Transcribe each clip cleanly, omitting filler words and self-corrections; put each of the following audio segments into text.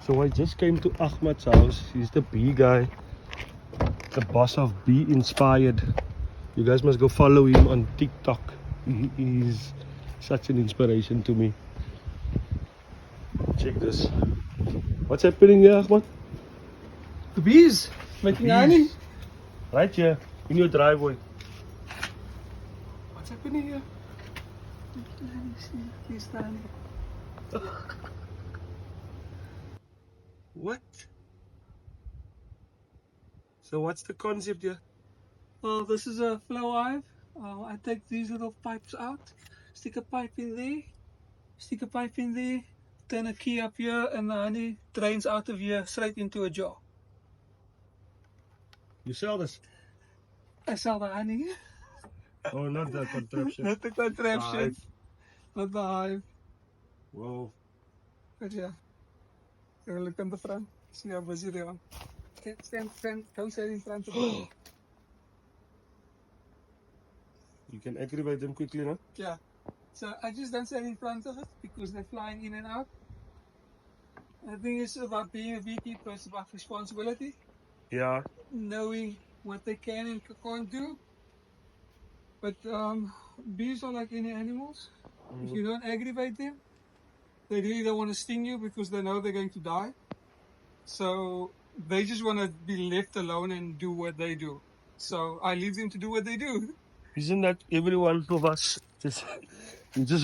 So I just came to Ahmad's house. He's the bee guy, the boss of Bee Inspired. You guys must go follow him on TikTok. He is such an inspiration to me. Check this. What's happening here, Ahmad? The bees making honey. Right here in your driveway. What's happening here? He's honey. What? So what's the concept here? Well, this is a flower hive. I take these little pipes out, stick a pipe in there, turn a key up here, and the honey drains out of here straight into a jar. You sell this? I sell the honey. Oh, not the contraption. Not the contraption. Hive. Not the hive. Whoa. But yeah. Here, look on the front. See how busy they are. Stand, don't stand in front of them. You can aggravate them quickly, no? Yeah. So I just don't stand in front of it because they're flying in and out. The thing is about being a beekeeper, it's about responsibility. Yeah. Knowing what they can and can't do. But bees are like any animals. If you don't aggravate them, they really don't want to sting you because they know they're going to die. So they just want to be left alone and do what they do. So I leave them to do what they do. Isn't that every one of us just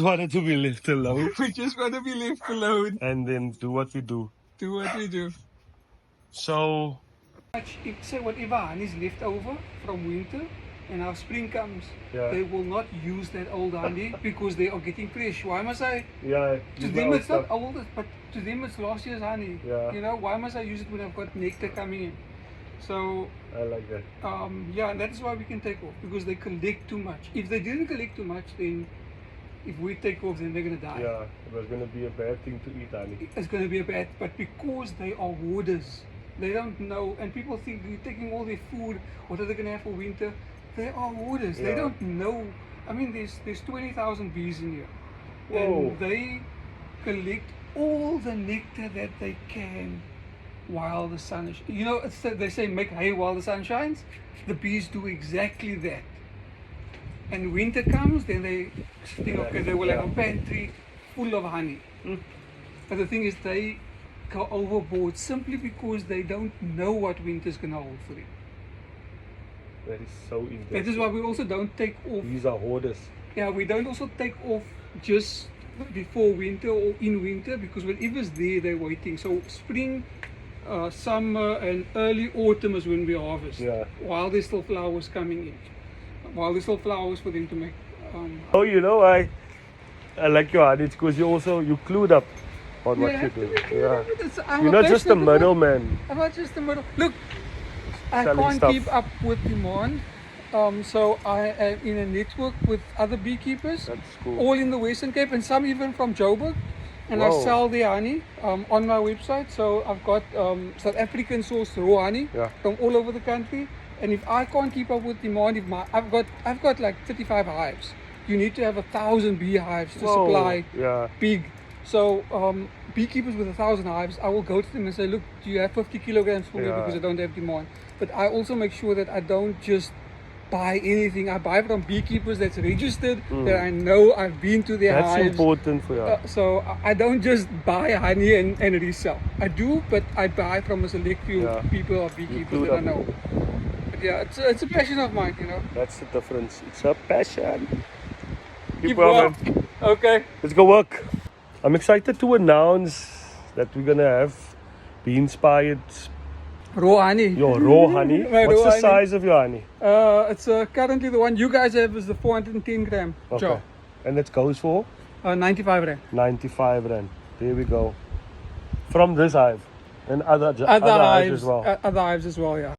wanted to be left alone We just want to be left alone. and then do what we do? Do what we do. So If say whatever honey is left over from winter and now spring comes, Yeah. they will not use that old honey because they are getting fresh. Why must I? yeah, To them it's not old, but to them it's last year's honey. Yeah. You know, why must I use it when I've got nectar coming in? So I like that. yeah, and that's why we can take off because they collect too much. If they didn't collect too much, then if we take off, then they're gonna die. Yeah, it was gonna be a bad thing to eat honey. It's going to be a bad, but because they are hoarders, they don't know, and people think you're taking all their food, what are they going to have for winter? They are hoarders. They Yeah. don't know. I mean, there's 20,000 bees in here, Whoa. and they collect all the nectar that they can while the sun is. You know, they say make hay while the sun shines. The bees do exactly that. And winter comes, then they think, okay, they will have a pantry full of honey. But the thing is, they go overboard simply because they don't know what winter's going to hold for them. That is so interesting. That is why we also don't take off. These are hoarders. Yeah, we don't also take off just before winter or in winter because whatever's there, they're waiting. So spring, summer, and early autumn is when we harvest. Yeah. While there's still flowers coming in. While there's still flowers for them to make. Oh, you know, I like your honey because you clued up on what you do. Yeah. You're not just a middleman. I'm not just a middle. Look, I Selling can't stuff. keep up with demand. So I am in a network with other beekeepers, That's cool. all in the Western Cape and some even from Joburg. And I Wow. sell their honey on my website. So I've got South African sourced raw honey Yeah. from all over the country. And if I can't keep up with demand, I've got like 35 hives. You need to have 1,000 beehives to Whoa. supply Yeah. big. So beekeepers with 1,000 hives, I will go to them and say, look, do you have 50 kilograms for me Yeah. because I don't have demand. But I also make sure that I don't just buy anything. I buy from beekeepers that's registered, that I know I've been to their That's hives. important for you. So I don't just buy honey and resell. I do, but I buy from a select few Yeah. people or beekeepers Include that I them. know. But yeah, it's a passion of mine, you know. That's the difference. It's a passion. Keep well. working. Okay. Let's go work. I'm excited to announce that we're gonna have Bee Inspired Raw honey. your raw honey. My What's raw the honey. size of your honey? It's currently the one you guys have is the 410 gram jar. And it goes for 95 rand. 95 rand. There we go. From this hive and other hives Other as well. Other hives as well, yeah.